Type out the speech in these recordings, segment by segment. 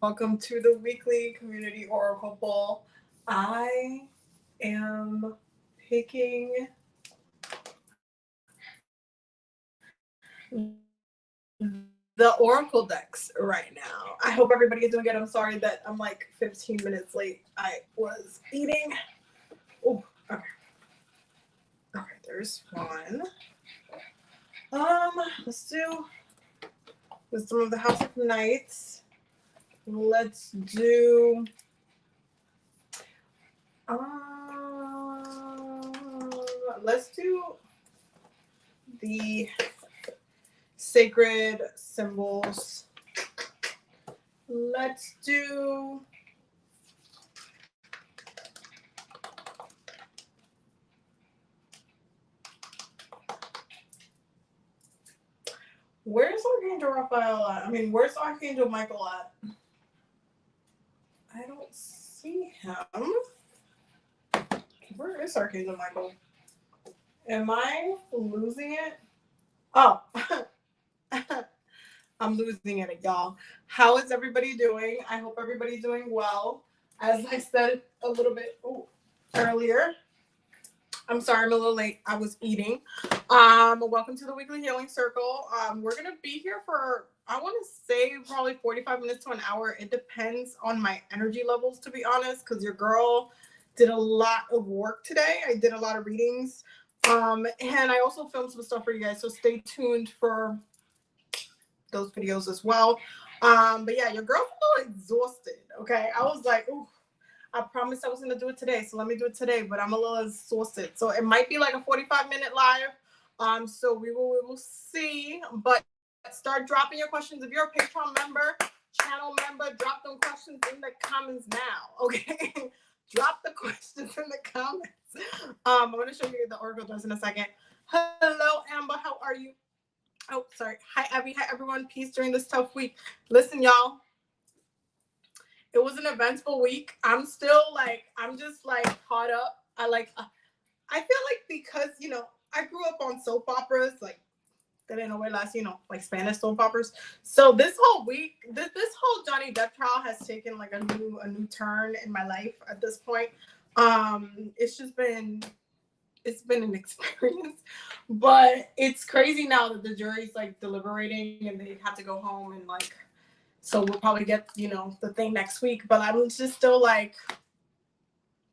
Welcome to the weekly community oracle poll. I am picking the oracle decks right now. I hope everybody is doing good. I'm sorry that I'm like 15 minutes late. I was eating. Oh, okay. Okay, there's one. Let's do Wisdom of the House of Knights. Let's do let's do the sacred symbols. Let's do where's Archangel Raphael at? I mean, where's Archangel Michael at? I don't see him. Where is Archangel Michael? Am I losing it? Oh, I'm losing it, y'all. How is everybody doing? I hope everybody's doing well. As I said a little bit earlier, I'm sorry I'm a little late. I was eating. Welcome to the Weekly Healing Circle. We're gonna be here for I want to say probably 45 minutes to an hour. It depends on my energy levels, to be honest, because your girl did a lot of work today. I did a lot of readings. And I also filmed some stuff for you guys, so stay tuned for those videos as well. But yeah, your girl felt exhausted. Okay, I was like, ooh, I promised I was gonna do it today, so let me do it today. But I'm a little exhausted, so it might be like a 45-minute live. So we will see. But start dropping your questions. If you're a Patreon member, channel member, drop them questions in the comments now. Okay, drop the questions in the comments. I'm gonna show you the oracle dress in a second. Hello, Amber. How are you? Oh, sorry. Hi, Abby. Hi, everyone. Peace during this tough week. Listen, y'all. It was an eventful week. I'm just like caught up. I feel like because, I grew up on soap operas, like, telenovelas, like Spanish soap operas. So this whole week, this whole Johnny Depp trial has taken like a new turn in my life at this point. It's been an experience, but it's crazy now that the jury's like deliberating and they have to go home and like, so we'll probably get, the thing next week, but I'm just still like,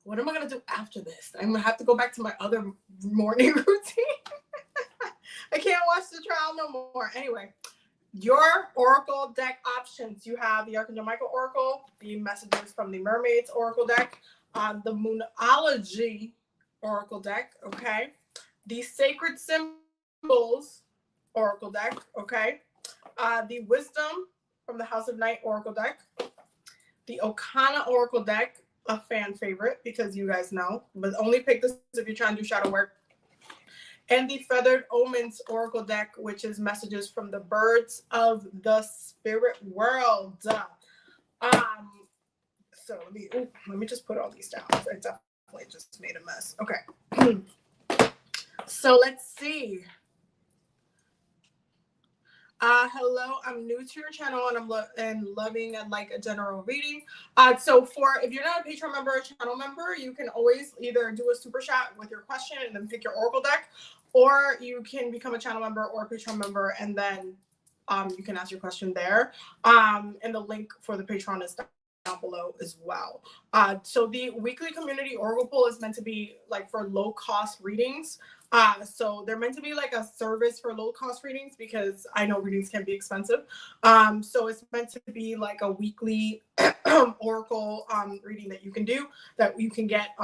what am I going to do after this? I'm going to have to go back to my other morning routine. I can't watch the trial no more. Anyway, your oracle deck options. You have the Archangel Michael Oracle, the messages from the Mermaids Oracle deck, the Moonology Oracle deck, okay? The Sacred Symbols Oracle deck, okay? The Wisdom from the House of Night Oracle deck, the Okana Oracle deck, a fan favorite because you guys know, but only pick this if you're trying to do shadow work, and the Feathered Omens Oracle deck, which is messages from the birds of the spirit world. So let me just put all these down. I definitely just made a mess. Okay. So let's see. Hello, I'm new to your channel and I'm loving like a general reading. So if you're not a Patreon member or channel member, you can always either do a super chat with your question and then pick your oracle deck, or you can become a channel member or a Patreon member and then you can ask your question there. And the link for the Patreon is down below as well. So the weekly community oracle poll is meant to be like for low cost readings. So they're meant to be like a service for low cost readings because I know readings can be expensive. So it's meant to be like a weekly oracle reading that you can do, that you can get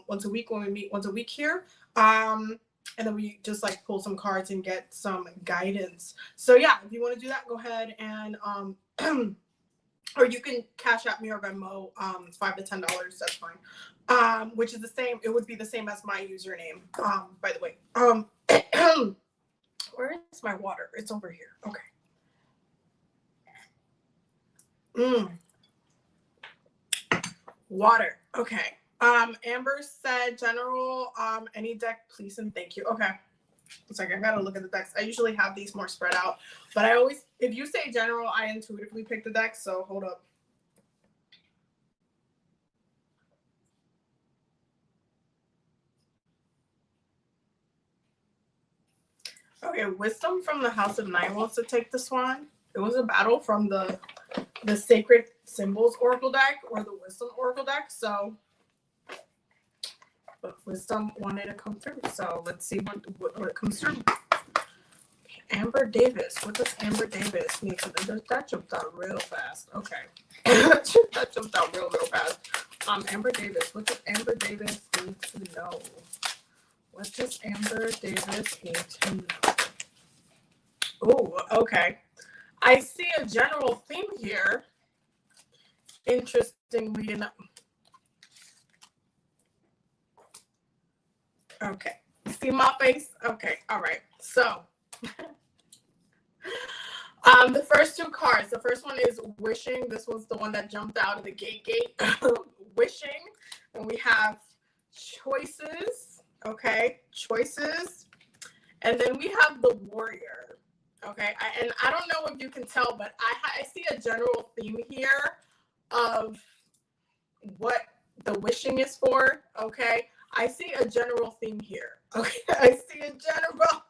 once a week when we meet once a week here. And then we just like pull some cards and get some guidance. So yeah, if you want to do that, go ahead and or you can cash out me or Venmo, $5 to $10, that's fine. Which is the same, it would be the same as my username, by the way. Where is my water? It's over here. Okay. Water. Okay. Amber said general, any deck, please and thank you. Okay. It's like I gotta look at the decks. I usually have these more spread out, but if you say general, I intuitively pick the deck. So hold up. Okay, Wisdom from the House of Nine wants to take this one. It was a battle from the Sacred Symbols Oracle deck or the Wisdom Oracle deck. So, but Wisdom wanted to come through. So let's see what comes through. Amber Davis. What does Amber Davis need to do? That jumped out real fast. Okay. That jumped out real fast. Amber Davis. What does Amber Davis need to know? What does Amber Davis need to know? Oh, okay. I see a general theme here. Interestingly enough. Okay. See my face? Okay. All right. So, the first two cards. The first one is Wishing. This one's the one that jumped out of the gate. Wishing. And we have Choices. Okay. Choices. And then we have the Warrior. Okay, and I don't know if you can tell, but I see a general theme here of what the wishing is for. Okay, I see a general theme here. Okay, I see a general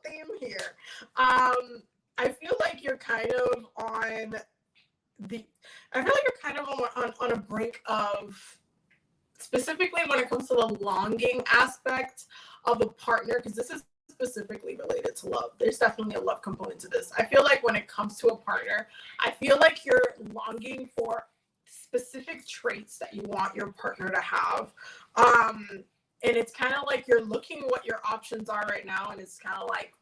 theme here. I feel like you're kind of on on a brink of, specifically when it comes to the longing aspect of a partner, because this is specifically related to love. There's definitely a love component to this. I feel like when it comes to a partner, I feel like you're longing for specific traits that you want your partner to have. And it's kind of like you're looking what your options are right now, and it's kind of like,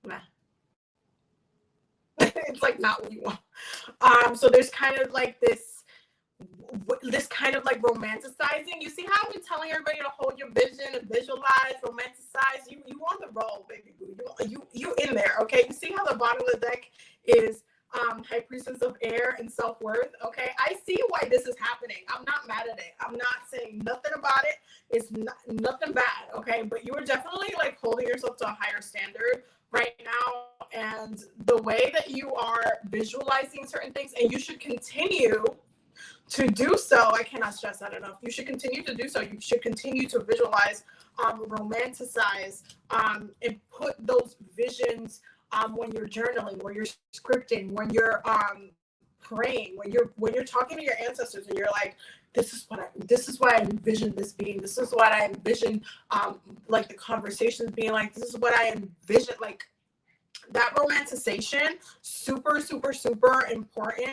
meh. It's like not what you want. So there's kind of like this kind of like romanticizing. You see how I've been telling everybody to hold your vision and visualize, romanticize. You on the roll, baby boo. You in there, okay? You see how the bottom of the deck is High Priestess of Air and self-worth, okay? I see why this is happening. I'm not mad at it. I'm not saying nothing about it. It's nothing bad, okay? But you are definitely like holding yourself to a higher standard right now, and the way that you are visualizing certain things, and you should continue to do so. I cannot stress that enough. You should continue to do so. You should continue to visualize, romanticize, and put those visions when you're journaling, when you're scripting, when you're praying, when you're talking to your ancestors, and you're like, this is why I envision this being. This is what I envision, like the conversations being like. This is what I envision. Like that romanticization, super, super, super important.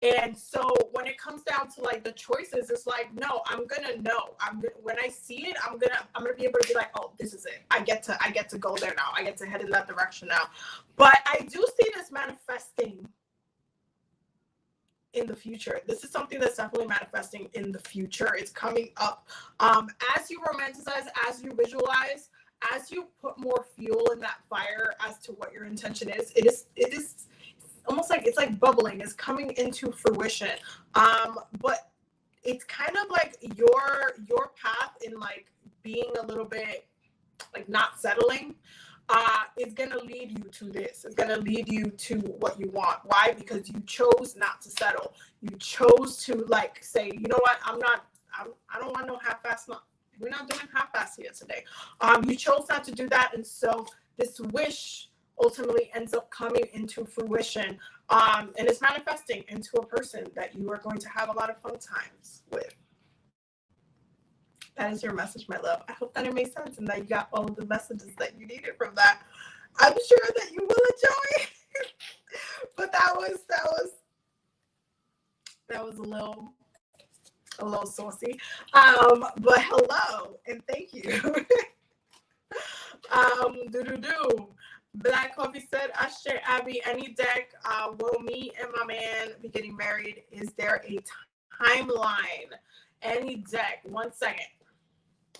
And so when it comes down to like the choices, it's like, no, I'm gonna know. When I see it, I'm gonna be able to be like, oh, this is it. I get to go there now. I get to head in that direction now. But I do see this manifesting in the future. This is something that's definitely manifesting in the future. It's coming up. As you romanticize, as you visualize, as you put more fuel in that fire as to what your intention is, it is almost like it's like bubbling, it's coming into fruition. But it's kind of like your path in like being a little bit like not settling is gonna lead you to this. It's gonna lead you to what you want. Why? Because you chose not to settle. You chose to like say, you know what, I don't want no half-ass. We're not doing half-ass here today. You chose not to do that, and so this wish ultimately ends up coming into fruition, and it's manifesting into a person that you are going to have a lot of fun times with. That is your message, my love. I hope that it made sense and that you got all of the messages that you needed from that. I'm sure that you will enjoy. But that was a little saucy. But hello and thank you. Black Coffee said, Ashe Abby, any deck, will me and my man be getting married? Is there a timeline? Any deck. 1 second.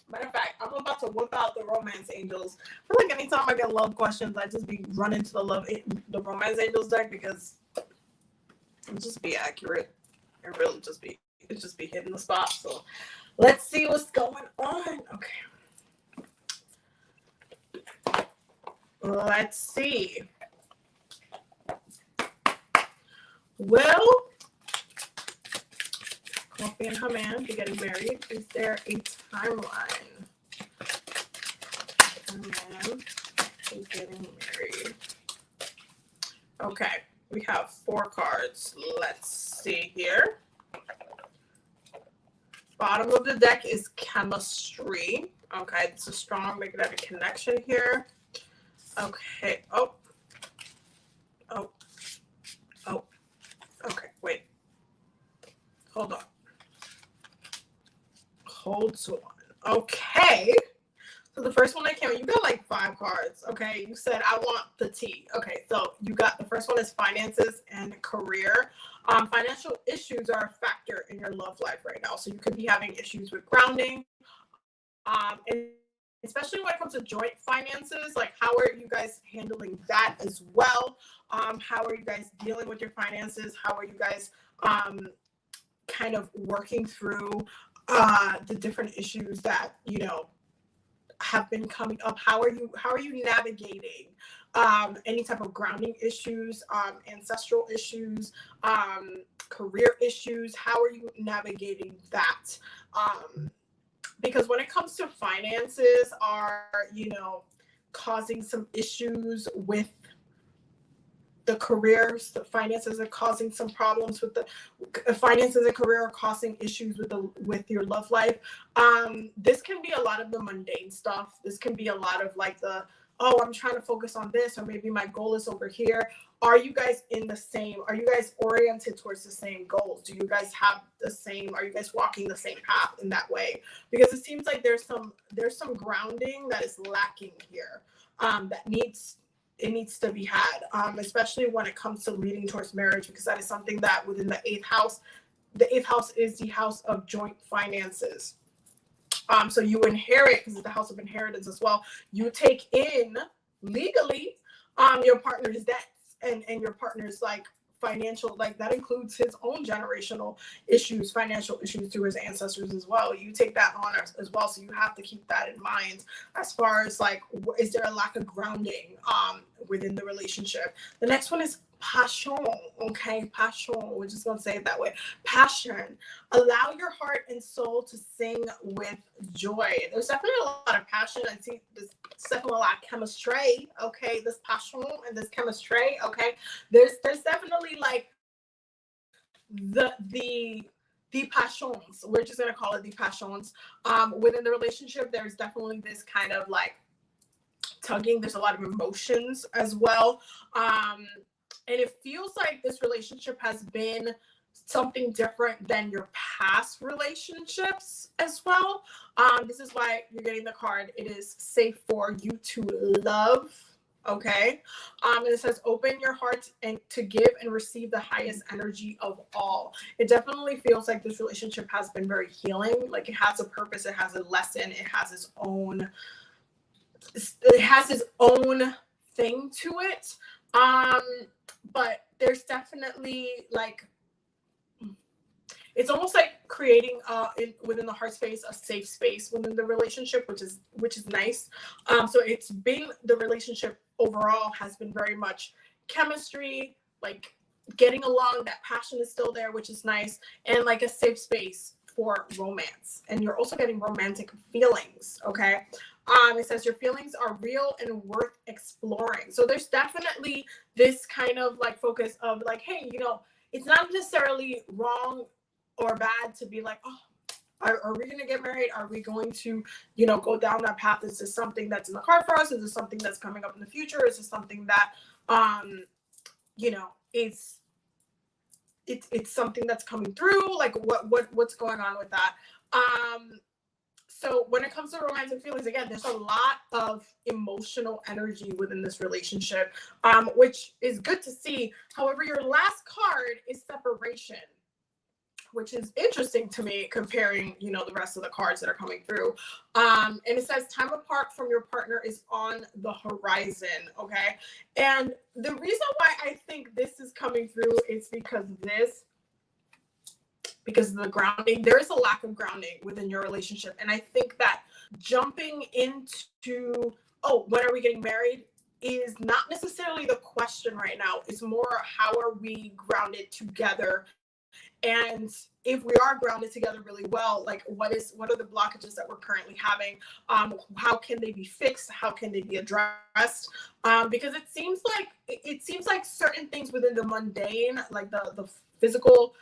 Matter of fact, I'm about to whip out the Romance Angels. I feel like anytime I get love questions, I just be running to the Romance Angels deck because it just be accurate. It really just be hitting the spot. So let's see what's going on. Okay. Let's see. Will Coffee and her man be getting married? Is there a timeline? man is getting married. Okay, we have 4 cards. Let's see here. Bottom of the deck is chemistry. Okay, it's a strong magnetic connection here. Okay. Oh. Okay, wait. Hold on. Hold on. Okay. So the first one that came, you got like 5 cards. Okay, you said I want the tea. Okay, so you got the first one is finances and career. Financial issues are a factor in your love life right now. So you could be having issues with grounding. And especially when it comes to joint finances, like how are you guys handling that as well? How are you guys dealing with your finances? How are you guys kind of working through the different issues that, you know, have been coming up? How are you navigating any type of grounding issues, ancestral issues, career issues? How are you navigating that? Because when it comes to finances are, you know, causing some issues with the careers, the finances are causing some problems with the finances and career are causing issues with your love life. This can be a lot of the mundane stuff. This can be a lot of like I'm trying to focus on this, or maybe my goal is over here. Are you guys are you guys oriented towards the same goals? Do you guys have are you guys walking the same path in that way? Because it seems like there's some grounding that is lacking here, that needs to be had, especially when it comes to leading towards marriage, because that is something that within the 8th house is the house of joint finances. So you inherit, because it's the house of inheritance as well. You take in legally your partner's debts and your partner's like financial, like that includes his own generational issues, financial issues through his ancestors as well. You take that on as well. So you have to keep that in mind as far as like, is there a lack of grounding within the relationship? The next one is passion. Okay, passion. We're just gonna say it that way. Passion. Allow your heart and soul to sing with joy. There's definitely a lot of passion. I see there's definitely a lot of chemistry. Okay, this passion and this chemistry. Okay, there's definitely like the passions. We're just gonna call it the passions. Within the relationship, there's definitely this kind of like tugging. There's a lot of emotions as well. And it feels like this relationship has been something different than your past relationships as well. This is why you're getting the card. It is safe for you to love. Okay. And it says, open your heart and to give and receive the highest energy of all. It definitely feels like this relationship has been very healing. Like it has a purpose. It has a lesson. It has its own thing to it. But there's definitely like, it's almost like creating within the heart space a safe space within the relationship, which is nice. So it's been, the relationship overall has been very much chemistry, like getting along. That passion is still there, which is nice, and like a safe space for romance. And you're also getting romantic feelings. Okay. It says your feelings are real and worth exploring. So there's definitely this kind of like focus of like, hey, you know, it's not necessarily wrong or bad to be like, oh, are we going to get married? Are we going to, you know, go down that path? Is this something that's in the card for us? Is this something that's coming up in the future? Is this something that, you know, it's something that's coming through? Like what's going on with that? So when it comes to romantic feelings, again, there's a lot of emotional energy within this relationship, which is good to see. However, your last card is separation, which is interesting to me comparing, you know, the rest of the cards that are coming through. And it says time apart from your partner is on the horizon. Okay. And the reason why I think this is coming through is because of the grounding. There is a lack of grounding within your relationship. And I think that jumping into, oh, when are we getting married, is not necessarily the question right now. It's more, how are we grounded together And if we are grounded together really well, like what are the blockages that we're currently having? How can they be fixed? How can they be addressed? Because it seems like certain things within the mundane, like the physical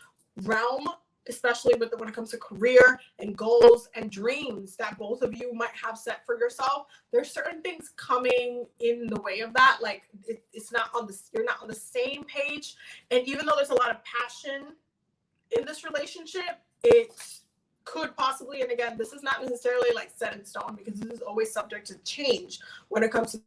realm, especially when it comes to career and goals and dreams that both of you might have set for yourself, there's certain things coming in the way of that. Like it's not on the you're not on the same page. And even though there's a lot of passion in this relationship, it could possibly, and again, this is not necessarily like set in stone because this is always subject to change when it comes to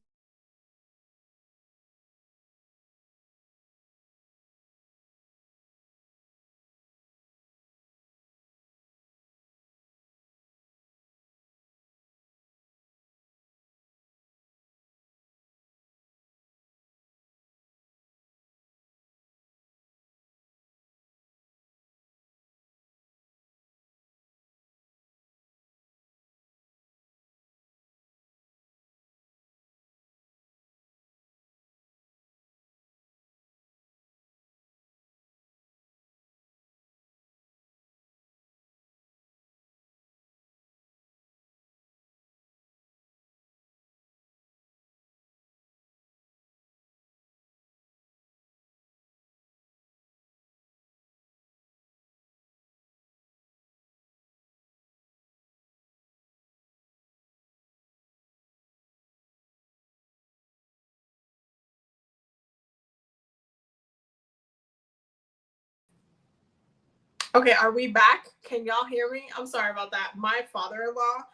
Okay, are we back? Can y'all hear me? I'm sorry about that. My father-in-law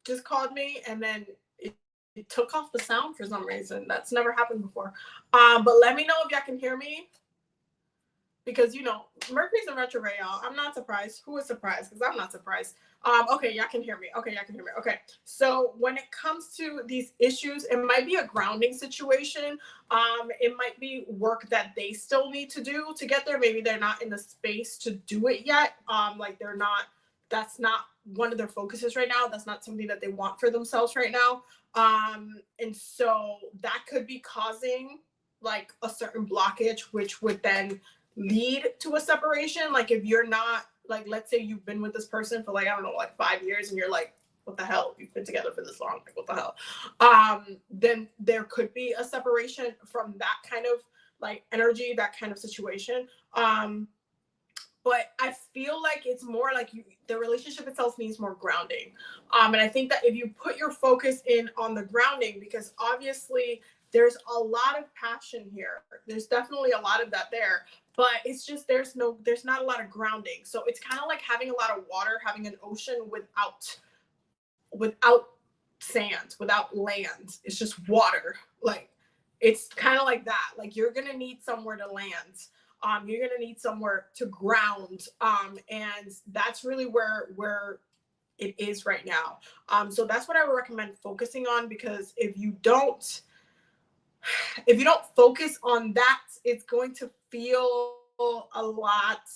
just called me and then it took off the sound for some reason. That's never happened before. But let me know if y'all can hear me. Because Mercury's in retrograde, y'all. I'm not surprised. Who is surprised? Because I'm not surprised. Okay, y'all can hear me. Okay, so when it comes to these issues, it might be a grounding situation. It might be work that they still need to do to get there. Maybe they're not in the space to do it yet. Like they're not. That's not one of their focuses right now. That's not something that they want for themselves right now. And so that could be causing like a certain blockage, which would then lead to a separation. Like if you're not, like, let's say you've been with this person for like, I don't know, like 5 years and you're like, what the hell, you've been together for this long, like what the hell, then there could be a separation from that kind of like energy, that kind of situation. But I feel like it's more like the relationship itself needs more grounding. And I think that if you put your focus in on the grounding, because obviously there's a lot of passion here. There's definitely a lot of that there, but it's just there's not a lot of grounding. So it's kind of like having a lot of water, having an ocean without sand, without land. It's just water. Like it's kind of like that. Like you're gonna need somewhere to land. You're gonna need somewhere to ground. And that's really where it is right now. So that's what I would recommend focusing on, because if you don't focus on that, it's going to feel a lot.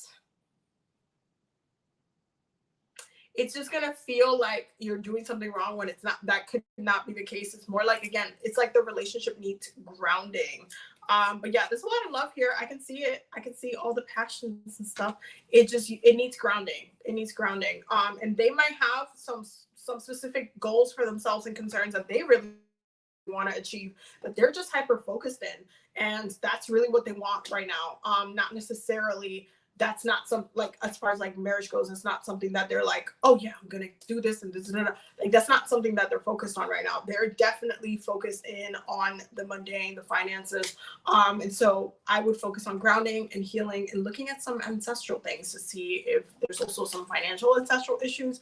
It's just going to feel like you're doing something wrong when it's not. That could not be the case. It's more like, again, it's like the relationship needs grounding. But yeah, there's a lot of love here. I can see it. I can see all the passions and stuff. It needs grounding. It needs grounding. And they might have some specific goals for themselves and concerns that they really want to achieve, that they're just hyper focused in, and that's really what they want right now. Not necessarily, that's not some, like, as far as like marriage goes, it's not something that they're like, oh yeah, I'm gonna do this and this, like that's not something that they're focused on right now. They're definitely focused in on the mundane, the finances. And so I would focus on grounding and healing and looking at some ancestral things to see if there's also some financial ancestral issues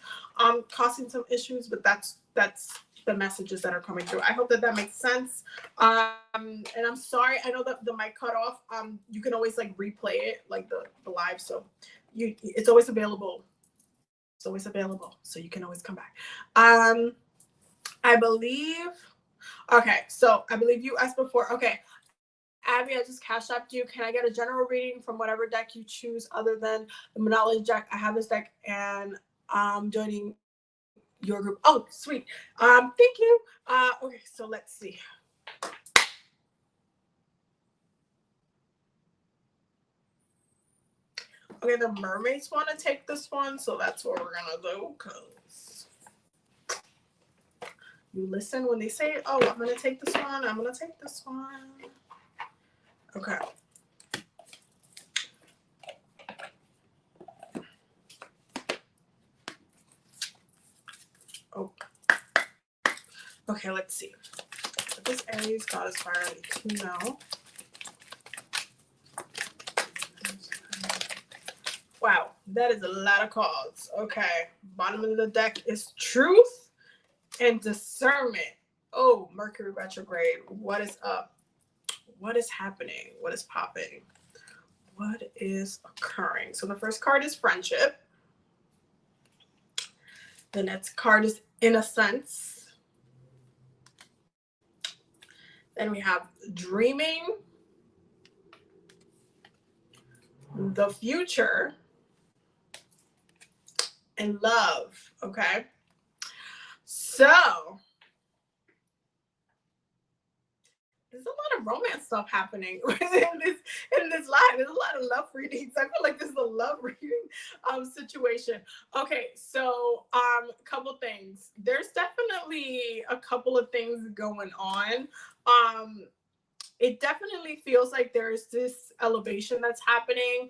causing some issues. But that's the messages that are coming through. I hope that makes sense. And I'm sorry, I know that the mic cut off. You can always like replay it, like the live. So it's always available. It's always available. So you can always come back. I believe, okay, so I believe you asked before. Okay, Abby, I just cash apped you. Can I get a general reading from whatever deck you choose other than the Monopoly deck? I have this deck and I'm joining your group. Oh, sweet. Thank you. Okay, so let's see. Okay, the mermaids want to take this one, so that's what we're gonna do. Cause you listen when they say, "Oh, I'm gonna take this one. I'm gonna take this one." Okay. Oh. Okay, let's see. What this Aries goddess fire I need to know. Wow, that is a lot of cards. Okay, bottom of the deck is truth and discernment. Oh, Mercury retrograde. What is up? What is happening? What is popping? What is occurring? So the first card is friendship. The next card is innocence. Then we have dreaming, the future, and love. Okay. So there's a lot of romance stuff happening in this line. There's a lot of love readings. I feel like this is a love reading situation. Okay, so couple things. There's definitely a couple of things going on. It definitely feels like there's this elevation that's happening.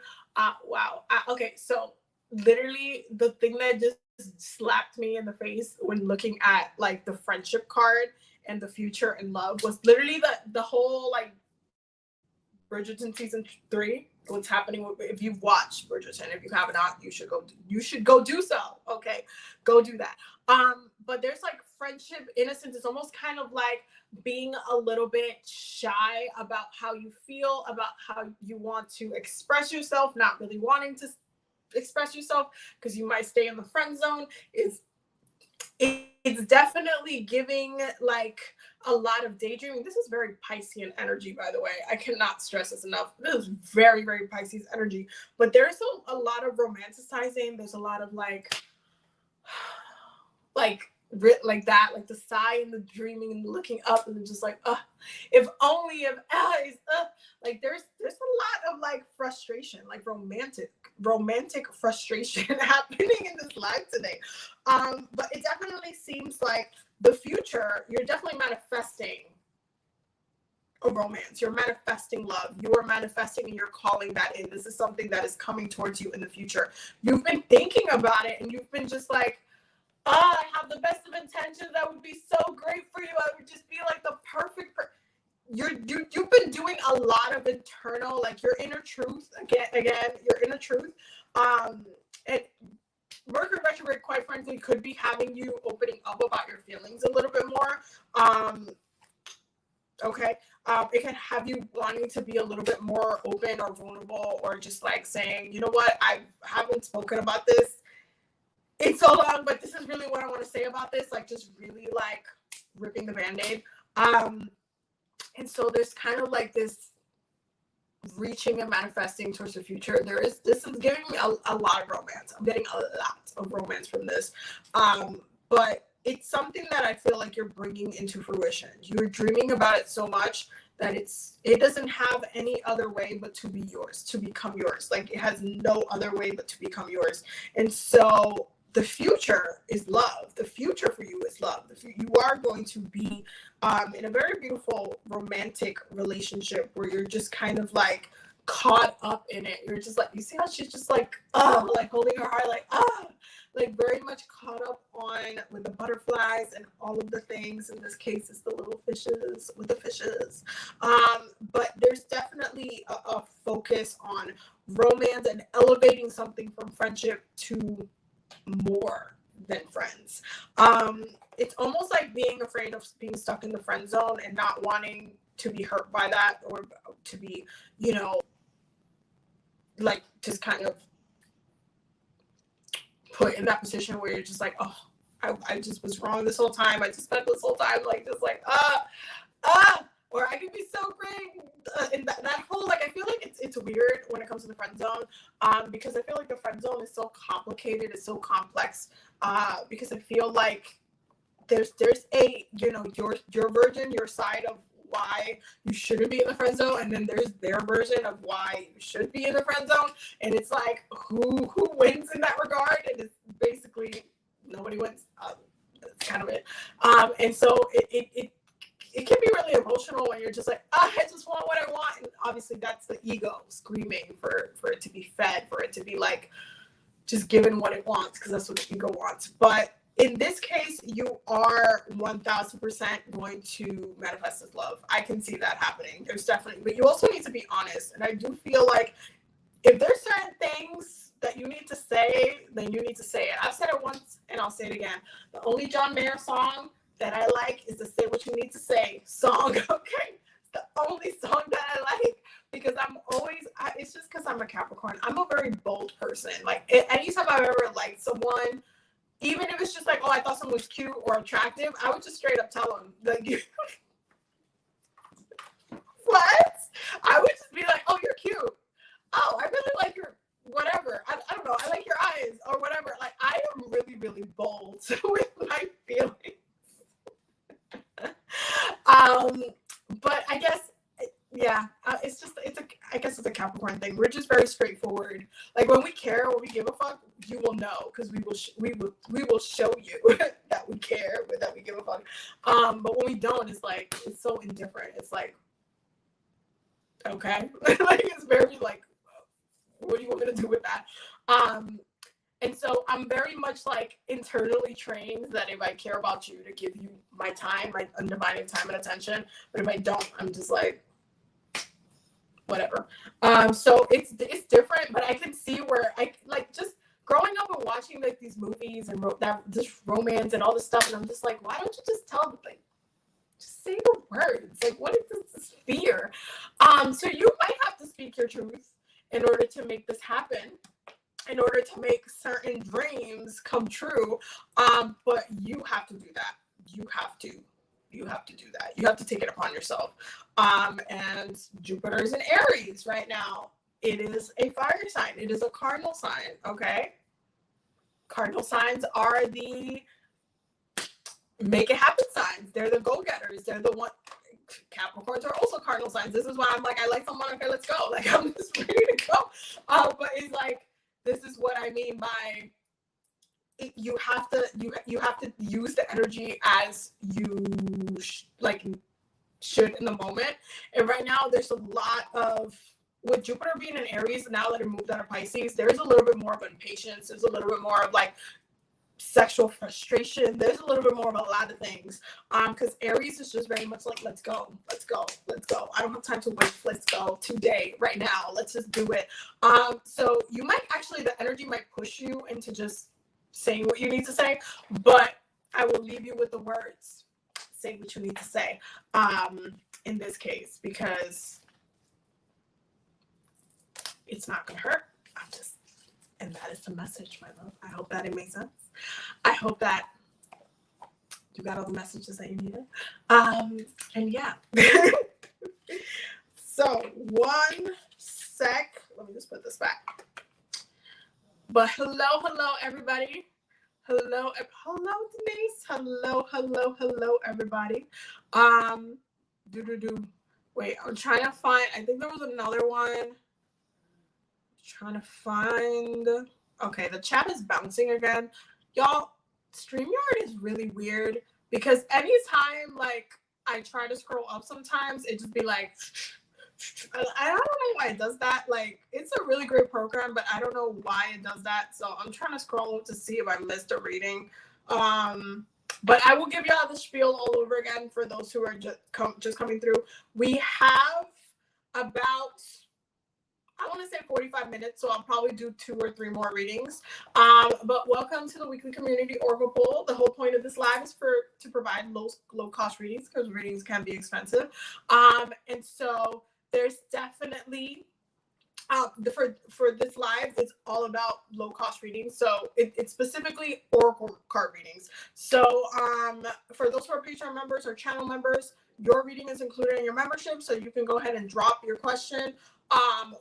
Wow. Okay, so literally the thing that just slapped me in the face when looking at like the friendship card and the future and love was literally the whole like Bridgerton season 3. What's happening if you've watched Bridgerton? If you have not, you should go do so. Okay, go do that. But there's like friendship, innocence. It's almost kind of like being a little bit shy about how you feel, about how you want to express yourself, not really wanting to express yourself because you might stay in the friend zone. It's definitely giving like a lot of daydreaming. This is very Piscean energy, by the way. I cannot stress this enough. This is very, very Pisces energy. But there's a lot of romanticizing. There's a lot of like that, like the sigh and the dreaming and looking up and just like, if only, if eyes, like there's a lot of like frustration, like romantic frustration happening in this live today. But it definitely seems like the future, you're definitely manifesting a romance. You're manifesting love. You are manifesting and you're calling that in. This is something that is coming towards you in the future. You've been thinking about it and you've been just like, I have the best of intentions. That would be so great for you. I would just be like the perfect you've been doing a lot of internal, like your inner truth again, your inner truth. And Mercury retrograde, quite frankly, could be having you opening up about your feelings a little bit more. Okay. It can have you wanting to be a little bit more open or vulnerable, or just like saying, you know what, I haven't spoken about this in so long, but this is really what I want to say about this. Like just really like ripping the Band-Aid. And so there's kind of like this reaching and manifesting towards the future. This is giving me a lot of romance. I'm getting a lot of romance from this. But it's something that I feel like you're bringing into fruition. You're dreaming about it so much that it doesn't have any other way but to be yours, to become yours. Like it has no other way but to become yours. And so the future is love. The future for you is love. You are going to be in a very beautiful romantic relationship where you're just kind of like caught up in it. You're just like, you see how she's just like holding her heart, like very much caught up on with the butterflies and all of the things. In this case, it's the little fishes with the fishes. But there's definitely a focus on romance and elevating something from friendship to more than friends. It's almost like being afraid of being stuck in the friend zone and not wanting to be hurt by that, or to be, like just kind of put in that position where you're just like, oh, I just was wrong this whole time. I just spent this whole time like just like or I could be so great. And that whole, like, I feel like it's weird when it comes to the friend zone, because I feel like the friend zone is so complicated, it's so complex, because I feel like there's a, your version, your side of why you shouldn't be in the friend zone, and then there's their version of why you should be in the friend zone, and it's like who wins in that regard, and it's basically nobody wins. That's kind of it. And so it can be really emotional when you're just like, I just want what I want, and obviously that's the ego screaming for it to be fed, for it to be like just given what it wants, because that's what the ego wants. But in this case, you are 1000% going to manifest this love. I can see that happening. There's definitely, but you also need to be honest. And I do feel like if there's certain things that you need to say, then you need to say it. I've said it once and I'll say it again. The only John Mayer song that I like is the Say What You Need to Say song. Okay. It's the only song that I like, because I'm always, it's just because I'm a Capricorn. I'm a very bold person. Like anytime I've ever liked someone, even if it's just like, oh, I thought someone was cute or attractive, I would just straight up tell them, like, what? I would just be like, oh, you're cute. Oh, I really like your whatever. I don't know. I like your eyes or whatever. Like, I am really, really bold with my feelings. But I guess, yeah, I guess it's a Capricorn thing. We're just very straightforward. Like when we care, when we give a fuck, you will know, because we will show you that we care, that we give a fuck. But when we don't, it's like, it's so indifferent. It's like, okay, like it's very like, what do you want me to do with that? And so I'm very much like internally trained that if I care about you, to give you my time, my undivided time and attention. But if I don't, I'm just like, whatever. So it's different, but I can see where I like just growing up and watching like these movies and this romance and all this stuff, and I'm just like, why don't you just tell them, like, just say the words? Like, what is this fear? So you might have to speak your truth in order to make this happen, in order to make certain dreams come true. But you have to do that. You have to do that. You have to take it upon yourself. And Jupiter is in Aries right now. It is a fire sign. It is a cardinal sign. Okay. Cardinal signs are the make it happen signs. They're the go-getters. They're the one. Capricorns are also cardinal signs. This is why I'm like, I like someone. Okay, let's go. Like, I'm just ready to go. But it's like, this is what I mean by you have to use the energy as you should in the moment. And right now there's a lot of, with Jupiter being in Aries, now that it moved out of Pisces, there's a little bit more of impatience. There's a little bit more of like sexual frustration. There's a little bit more of a lot of things. Because Aries is just very much like, let's go. I don't have time to wait. Let's go today, right now. Let's just do it. So you might actually, the energy might push you into just saying what you need to say, but I will leave you with the words. Say what you need to say. In this case, because it's not gonna hurt. And that is the message, my love. I hope that it makes sense. I hope that you got all the messages that you needed. And yeah. So 1 sec. Let me just put this back. But hello, everybody. Hello, Denise. Hello, everybody. Wait, I'm trying to find. I think there was another one. Trying to find. Okay, the chat is bouncing again. Y'all, StreamYard is really weird, because anytime like I try to scroll up, sometimes it just be like, I don't know why it does that. Like, it's a really great program, but I don't know why it does that. So I'm trying to scroll up to see if I missed a reading. But I will give y'all the spiel all over again for those who are just coming through. We have about, I want to say 45 minutes, so I'll probably do 2 or 3 more readings. But welcome to the weekly community Oracle Poll. The whole point of this live is to provide low cost readings, because readings can be expensive. And so there's definitely for this live, it's all about low cost readings. So it's specifically Oracle card readings. So for those who are Patreon members or channel members, your reading is included in your membership, so you can go ahead and drop your question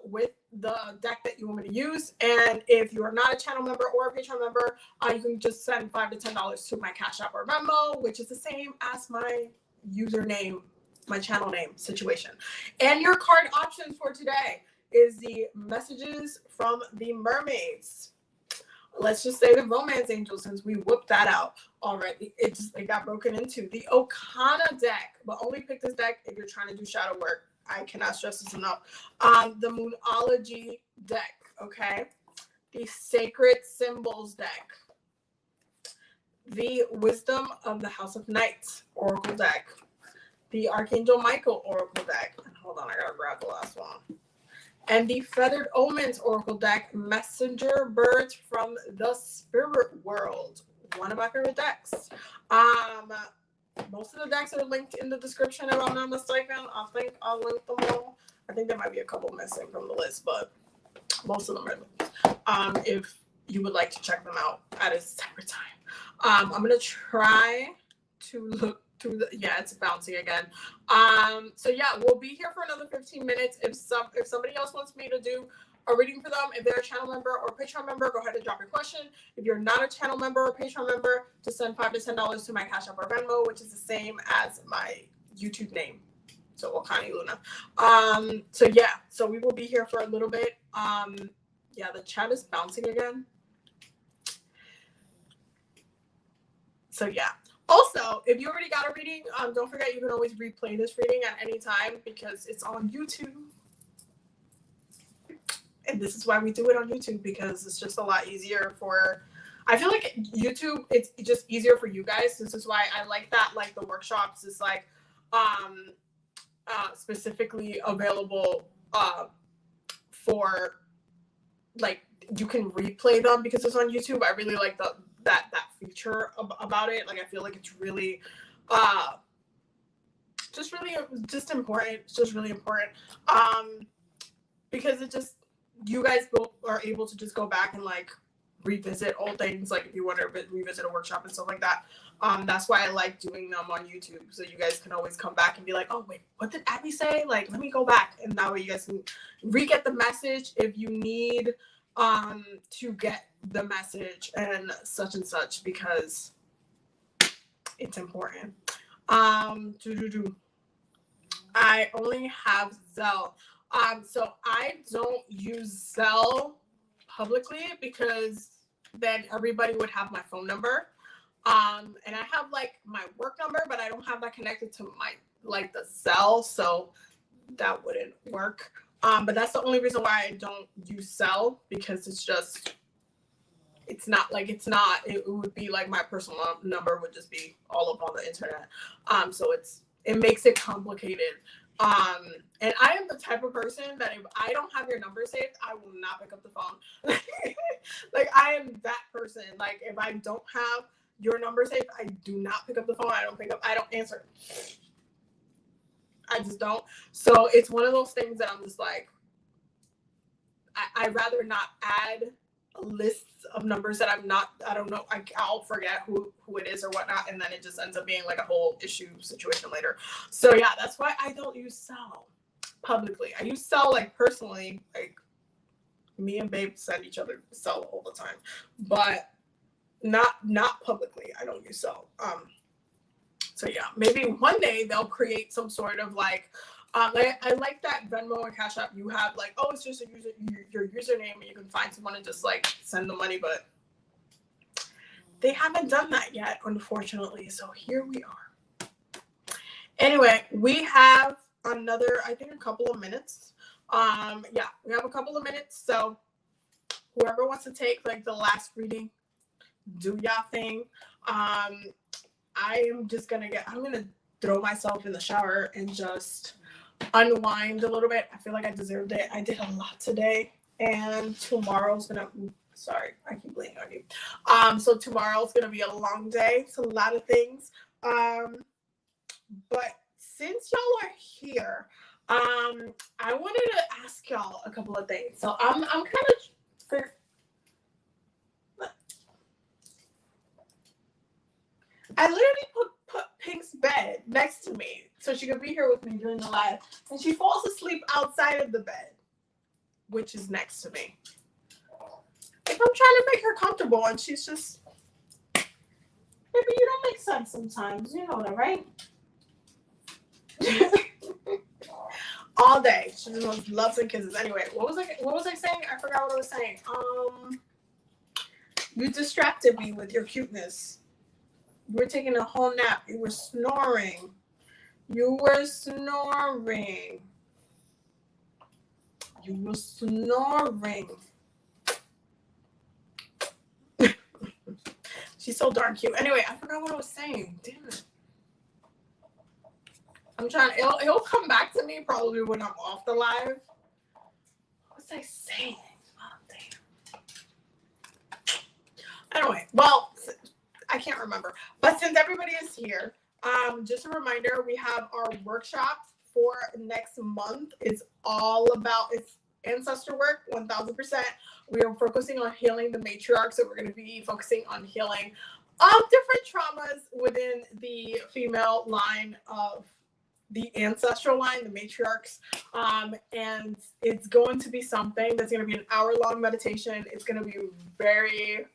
with the deck that you want me to use. And if you are not a channel member or a Patreon member, you can just send $5 to $10 to my Cash App or Venmo, which is the same as my username my channel name situation. And your card options for today is the messages from the mermaids. Let's just say the romance angels, since we whooped that out already. It got broken into. The Okana deck, but only pick this deck if you're trying to do shadow work. I cannot stress this enough. The Moonology deck, okay? The Sacred Symbols deck. The Wisdom of the House of Knights Oracle deck. The Archangel Michael Oracle deck. And hold on, I gotta grab the last one. And the Feathered Omens Oracle deck, Messenger Birds from the Spirit World. One of my favorite decks. Most of the decks are linked in the description if I'm not mistaken. I think I'll link them all. I think there might be a couple missing from the list, but most of them are linked. If you would like to check them out at a separate time. I'm gonna try to look through the, yeah, it's bouncing again. So yeah, we'll be here for another 15 minutes. If somebody else wants me to do a reading for them, if they're a channel member or Patreon member, go ahead and drop your question. If you're not a channel member or Patreon member, just send $5 to $10 to my Cash App or Venmo, which is the same as my YouTube name. So OkaniLuna. So yeah, so we will be here for a little bit. Yeah, the chat is bouncing again. So yeah. Also, if you already got a reading, don't forget you can always replay this reading at any time because it's on YouTube. And this is why we do it on YouTube, because it's just a lot easier for, I feel like YouTube, it's just easier for you guys. This is why I like that, like the workshops is like specifically available for, like, you can replay them because it's on YouTube. I really like that feature about it. Like, I feel like it's really just important. It's just really important because it just, you guys are able to just go back and like revisit old things, like if you want to revisit a workshop and stuff like that. That's why I like doing them on YouTube, so you guys can always come back and be like, oh wait, what did Abby say? Like, let me go back, and that way you guys can re-get the message if you need to get the message and such, because it's important. I only have Zelle. So I don't use Zelle publicly because then everybody would have my phone number. And I have like my work number, but I don't have that connected to my, like, the Zelle, so that wouldn't work. But that's the only reason why I don't use Zelle, because it's just, it would be like my personal number would just be all up on the internet. So it makes it complicated. And I am the type of person that if I don't have your number saved, I will not pick up the phone. Like, I am that person. Like, if I don't have your number saved, I do not pick up the phone. I don't answer. I just don't. So it's one of those things that I'm just like, I'd rather not add lists of numbers that I don't know, I'll forget who it is or whatnot, and then it just ends up being like a whole issue situation later. So yeah, that's why I don't use Zelle publicly. I use Zelle like personally, like me and Babe send each other Zelle all the time, but not publicly. I don't use Zelle. So yeah, maybe one day they'll create some sort of like I like that Venmo and Cash App, you have like, oh, it's just your username and you can find someone and just like send the money, but they haven't done that yet, unfortunately. So here we are. Anyway, we have another, I think, a couple of minutes. Yeah, we have a couple of minutes. So whoever wants to take like the last reading, do y'all thing. I'm gonna throw myself in the shower and just unwind a little bit. I feel like I deserved it. I did a lot today, and tomorrow's gonna, sorry, I keep blaming on you. So tomorrow's gonna be a long day. It's a lot of things. But since y'all are here, I wanted to ask y'all a couple of things. So I'm kind of, I literally put Pink's bed next to me so she could be here with me during the live, and she falls asleep outside of the bed, which is next to me. Like, I'm trying to make her comfortable, and she's just, maybe you don't make sense sometimes. You know that, right? All day. She just loves and kisses. Anyway, what was I saying? I forgot what I was saying. You distracted me with your cuteness. You were taking a whole nap. You were snoring. You were snoring. You were snoring. She's so darn cute. Anyway, I forgot what I was saying. Damn it. I'm trying. It'll come back to me probably when I'm off the live. What was I saying? Oh, damn. Anyway, well, I can't remember. But since everybody is here, just a reminder, we have our workshop for next month. It's all about ancestor work, 1000%. We are focusing on healing the matriarchs, so we're going to be focusing on healing different traumas within the female line of the ancestral line, the matriarchs, and it's going to be something that's going to be an hour-long meditation. It's going to be very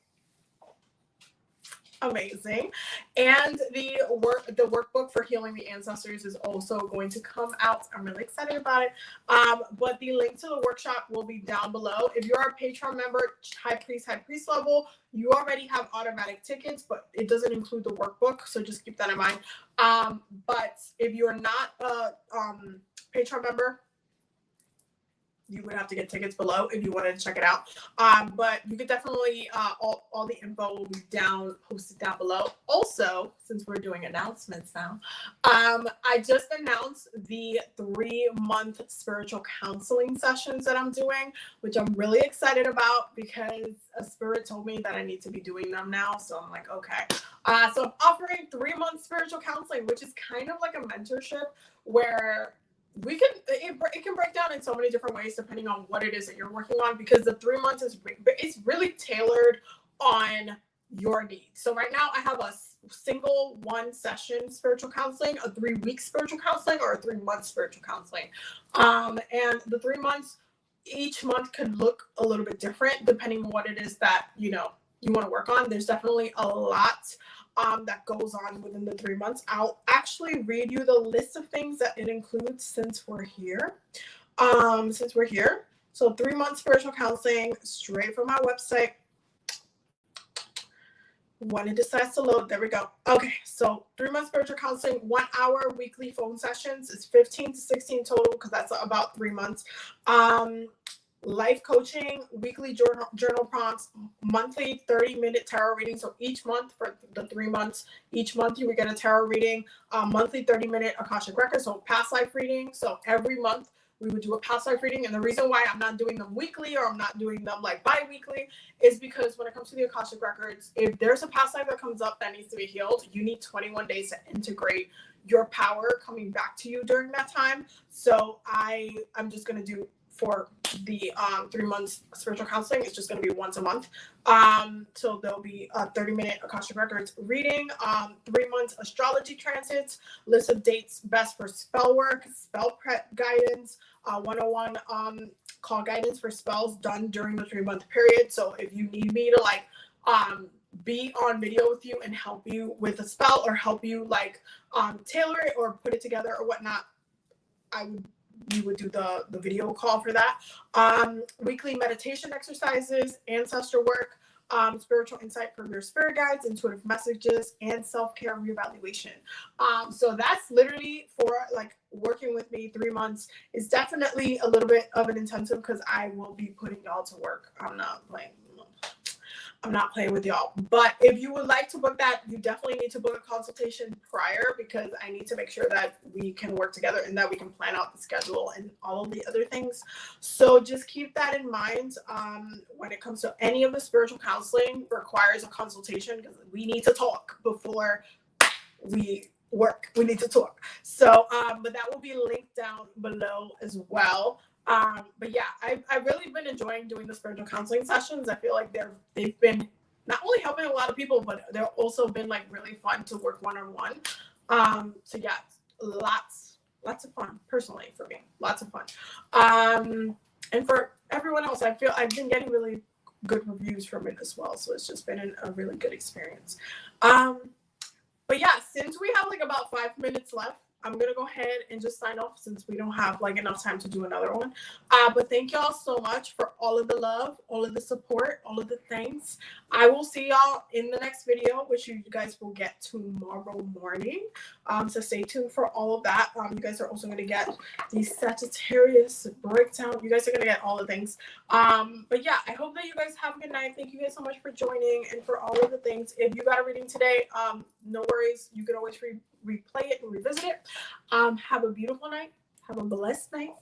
amazing, and the workbook for healing the ancestors is also going to come out. I'm really excited about it. But the link to the workshop will be down below. If you're a Patreon member, high priest level, you already have automatic tickets, but it doesn't include the workbook, so just keep that in mind. But if you're not a Patreon member, you would have to get tickets below if you wanted to check it out. But you could definitely, all the info will be posted down below. Also, since we're doing announcements now, I just announced the 3-month spiritual counseling sessions that I'm doing, which I'm really excited about because a spirit told me that I need to be doing them now. So I'm like, okay. So I'm offering 3-month spiritual counseling, which is kind of like a mentorship where it can break down in so many different ways depending on what it is that you're working on, because the 3 months it's really tailored on your needs. So right now I have a single 1-session spiritual counseling, a 3-week spiritual counseling, or a 3-month spiritual counseling. And the 3 months, each month could look a little bit different depending on what it is that you want to work on. There's definitely a lot that goes on within the 3 months. I'll actually read you the list of things that it includes since we're here. So 3-month spiritual counseling straight from my website. When it decides to load, there we go. Okay, so 3-month spiritual counseling, 1 hour weekly phone sessions. It's 15 to 16 total because that's about 3 months. Life coaching, weekly journal prompts, monthly 30-minute tarot reading. So each month for the 3 months, each month you would get a tarot reading, monthly 30-minute Akashic record, so past life reading. So every month we would do a past life reading. And the reason why I'm not doing them weekly or I'm not doing them like bi-weekly is because when it comes to the Akashic records, if there's a past life that comes up that needs to be healed, you need 21 days to integrate your power coming back to you during that time. So I'm just going to do for the 3 months spiritual counseling, it's just going to be once a month. So there'll be a 30-minute Akashic Records reading, 3 months astrology transits, list of dates best for spell work, spell prep guidance, 101 call guidance for spells done during the 3-month period. So if you need me to be on video with you and help you with a spell or help you tailor it or put it together or whatnot, we would do the video call for that. Weekly meditation exercises, ancestor work, spiritual insight from your spirit guides, intuitive messages, and self-care reevaluation. So that's literally for working with me. 3 months is definitely a little bit of an intensive because I will be putting y'all to work. I'm not playing with y'all. But if you would like to book that, you definitely need to book a consultation prior because I need to make sure that we can work together and that we can plan out the schedule and all of the other things. So just keep that in mind. When it comes to any of the spiritual counseling requires a consultation because we need to talk before we work. We need to talk. So, but that will be linked down below as well. But yeah, I've really been enjoying doing the spiritual counseling sessions. I feel like they've been not only helping a lot of people, but they've also been really fun to work one-on-one. So yeah, lots of fun personally for me, lots of fun. And for everyone else, I feel I've been getting really good reviews from it as well. So it's just been a really good experience. But yeah, since we have about 5 minutes left, I'm gonna go ahead and just sign off since we don't have like enough time to do another one. But thank y'all so much for all of the love, all of the support, all of the thanks. I will see y'all in the next video, which you guys will get tomorrow morning. So stay tuned for all of that. You guys are also gonna get the Sagittarius breakdown. You guys are gonna get all the things. But yeah, I hope that you guys have a good night. Thank you guys so much for joining and for all of the things. If you got a reading today, no worries. You can always replay it and revisit it. Have a beautiful night. Have a blessed night.